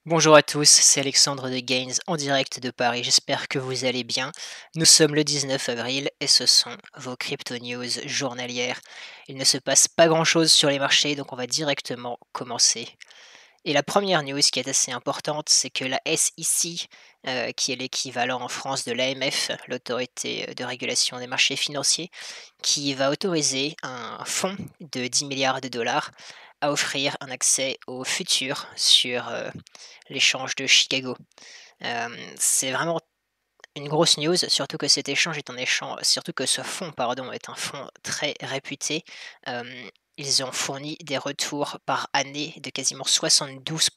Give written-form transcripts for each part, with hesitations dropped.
Bonjour à tous, c'est Alexandre de Gaines en direct de Paris. J'espère que vous allez bien. Nous sommes le 19 avril et ce sont vos crypto news journalières. Il ne se passe pas grand-chose sur les marchés, donc on va directement commencer. Et la première news qui est assez importante, c'est que la SEC, qui est l'équivalent en France de l'AMF, l'autorité de régulation des marchés financiers, qui va autoriser un fonds de 10 milliards de dollars à offrir un accès au futur sur l'échange de Chicago. C'est vraiment une grosse news, surtout que cet échange est un échange, surtout que ce fonds, pardon, est un fonds très réputé. Ils ont fourni des retours par année de quasiment 72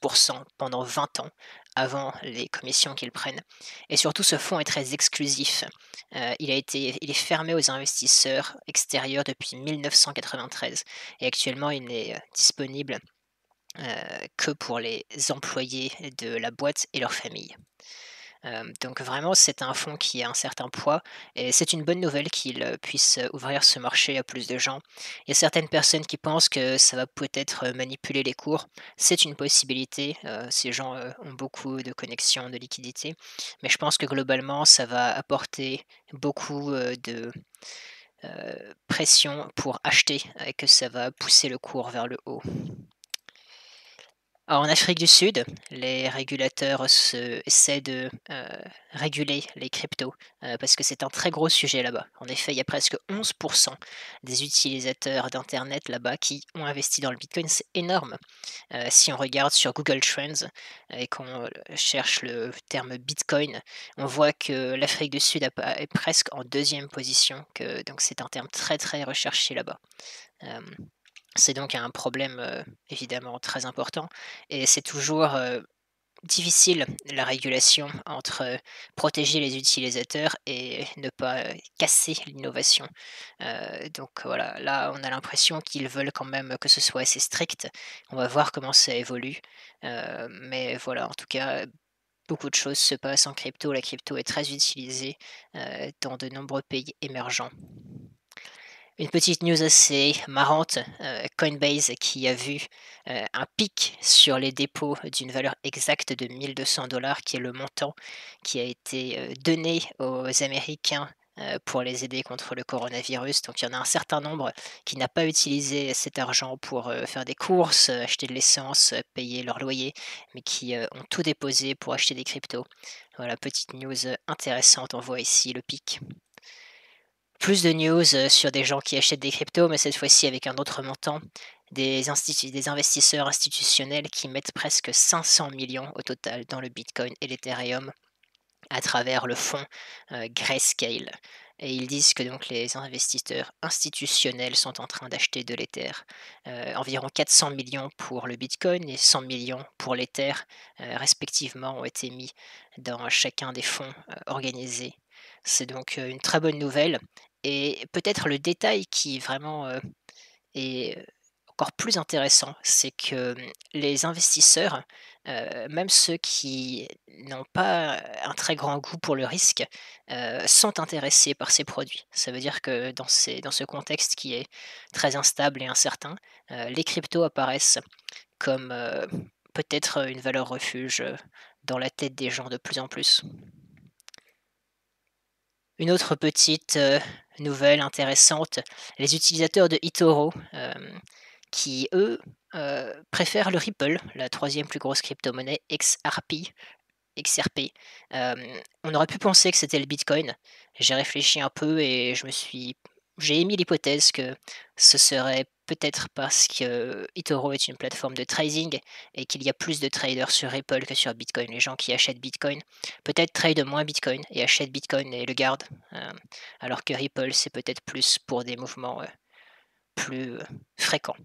pendant 20 ans, avant les commissions qu'ils prennent. Et surtout, ce fonds est très exclusif. Il est fermé aux investisseurs extérieurs depuis 1993 et actuellement, il n'est disponible que pour les employés de la boîte et leurs familles. Donc vraiment, c'est un fonds qui a un certain poids et c'est une bonne nouvelle qu'il, puisse, ouvrir ce marché à plus de gens. Il y a certaines personnes qui pensent que ça va peut-être, manipuler les cours. C'est une possibilité, ces gens, ont beaucoup de connexions, de liquidités, mais je pense que globalement, ça va apporter beaucoup, de, pression pour acheter et que ça va pousser le cours vers le haut. Alors, en Afrique du Sud, les régulateurs essaient de, réguler les cryptos, parce que c'est un très gros sujet là-bas. En effet, il y a presque 11 des utilisateurs d'internet là-bas qui ont investi dans le bitcoin, c'est énorme. Si on regarde sur Google Trends et qu'on, cherche le terme bitcoin, on voit que l'Afrique du Sud est presque en deuxième position, que donc c'est un terme très, très recherché là-bas. Hem c'est donc un problème, évidemment très important et c'est toujours, difficile la régulation entre, protéger les utilisateurs et ne pas, casser l'innovation. Donc voilà, là, on a l'impression qu'ils veulent quand même que ce soit assez strict. On va voir comment ça évolue, mais voilà, en tout cas, beaucoup de choses se passent en crypto. La crypto est très utilisée, dans de nombreux pays émergents. Une petite news assez marrante, Coinbase qui a vu, un pic sur les dépôts d'une valeur exacte de 1 200 qui est le montant qui a été, donné aux Américains, pour les aider contre le coronavirus. Donc il y en a un certain nombre qui n'a pas utilisé cet argent pour, faire des courses, acheter de l'essence, payer leur loyer, mais qui, ont tout déposé pour acheter des cryptos. Voilà, petite news, intéressante, on voit ici le pic. Plus de news, sur des gens qui achètent des cryptos, mais cette fois-ci avec un autre montant. Des investisseurs institutionnels qui mettent presque 500 millions au total dans le bitcoin et l'Ethereum à travers le fonds, Grayscale et ils disent que donc les investisseurs institutionnels sont en train d'acheter de l'Ether. Environ 400 millions pour le bitcoin et 100 millions pour l'Ether, respectivement ont été mis dans chacun des fonds, organisés. C'est donc, une très bonne nouvelle et peut-être le détail qui vraiment, est, encore plus intéressant, c'est que, les investisseurs, même ceux qui n'ont pas un très grand goût pour le risque, sont intéressés par ces produits. Ça veut dire que dans ce contexte qui est très instable et incertain, les cryptos apparaissent comme, peut-être, une valeur refuge, dans la tête des gens de plus en plus. Une autre petite, nouvelle intéressante, les utilisateurs de eToro, qui eux, préfèrent le Ripple, la troisième plus grosse crypto-monnaie XRP. On aurait pu penser que c'était le Bitcoin. J'ai réfléchi un peu et j'ai émis l'hypothèse que ce serait peut-être parce que eToro est une plateforme de trading et qu'il y a plus de traders sur Ripple que sur Bitcoin. Les gens qui achètent Bitcoin, peut-être tradent moins Bitcoin et achètent Bitcoin et le gardent, alors que Ripple, c'est peut-être plus pour des mouvements, plus, fréquents.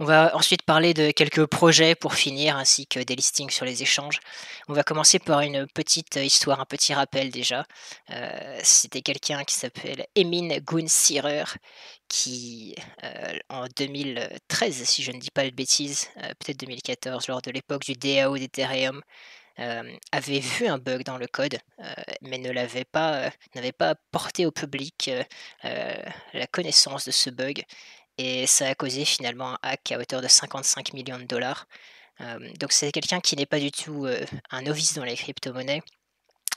On va ensuite parler de quelques projets pour finir, ainsi que des listings sur les échanges. On va commencer par une petite histoire, un petit rappel déjà. C'était quelqu'un qui s'appelle Emin Gun Sirer qui, en 2013, si je ne dis pas de bêtises, peut-être 2014, lors de l'époque du DAO d'Ethereum, avait vu un bug dans le code, mais n'avait pas porté au public, la connaissance de ce bug et ça a causé finalement un hack à hauteur de 55 millions de dollars. Donc c'est quelqu'un qui n'est pas du tout, un novice dans les cryptomonnaies.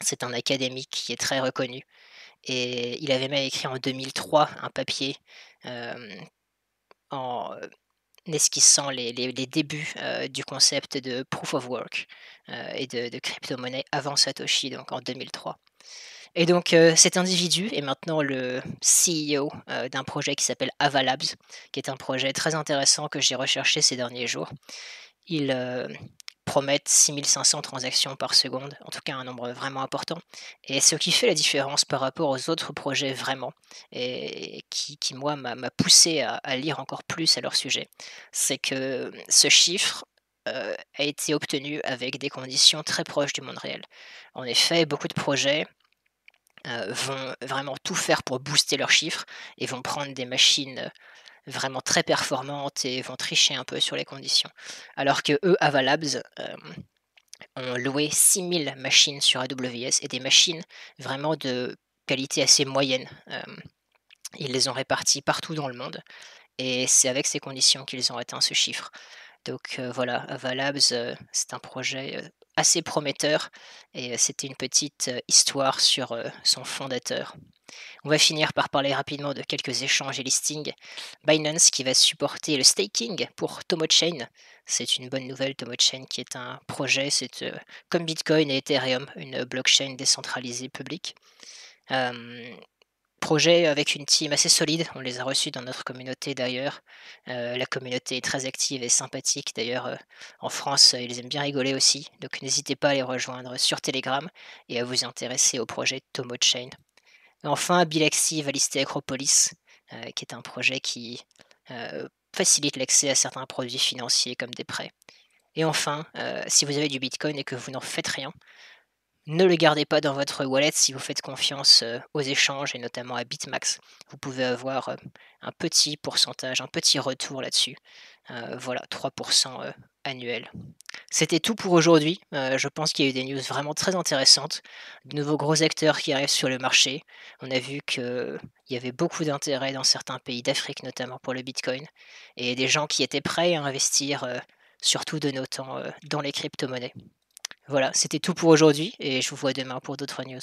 C'est un académique qui est très reconnu et il avait même écrit en 2003 un papier, hem, en esquissant les débuts, du concept de proof of work, et de crypto-monnaie avant Satoshi, donc en 2003. Et donc, cet individu est maintenant le CEO, d'un projet qui s'appelle Avalabs, qui est un projet très intéressant que j'ai recherché ces derniers jours. Ils, promettent 6 500 transactions par seconde, en tout cas un nombre vraiment important. Et ce qui fait la différence par rapport aux autres projets vraiment, et qui moi m'a poussé à lire encore plus à leur sujet, c'est que ce chiffre, a été obtenu avec des conditions très proches du monde réel. En effet, beaucoup de projets, vont vraiment tout faire pour booster leurs chiffres et vont prendre des machines vraiment très performantes et vont tricher un peu sur les conditions. Alors que eux, Avalabs, ont loué 6 000 machines sur AWS et des machines vraiment de qualité assez moyenne. Ils les ont réparties partout dans le monde et c'est avec ces conditions qu'ils ont atteint ce chiffre. Donc voilà, Avalabs, c'est un projet, assez prometteur et c'était une petite, histoire sur, son fondateur. On va finir par parler rapidement de quelques échanges et listings. Binance qui va supporter le staking pour TomoChain. C'est une bonne nouvelle, TomoChain qui est un projet, c'est comme Bitcoin et Ethereum, une blockchain décentralisée publique. Hem, Projet avec une team assez solide, on les a reçus dans notre communauté d'ailleurs. La communauté est très active et sympathique d'ailleurs, en France, ils aiment bien rigoler aussi, donc n'hésitez pas à les rejoindre sur Telegram et à vous intéresser au projet TomoChain. Et enfin, Bilaxi va lister Acropolis, qui est un projet qui, facilite l'accès à certains produits financiers comme des prêts. Et enfin, si vous avez du bitcoin et que vous n'en faites rien, ne le gardez pas dans votre wallet si vous faites confiance, aux échanges et notamment à BitMax. Vous pouvez avoir, un petit pourcentage, un petit retour là-dessus. Voilà, 3 annuel. C'était tout pour aujourd'hui. Je pense qu'il y a eu des news vraiment très intéressantes, de nouveaux gros acteurs qui arrivent sur le marché. On a vu qu'il y avait beaucoup d'intérêt dans certains pays d'Afrique, notamment pour le bitcoin, et des gens qui étaient prêts à investir, surtout de nos temps, dans les cryptomonnaies. Voilà, c'était tout pour aujourd'hui et je vous vois demain pour d'autres news.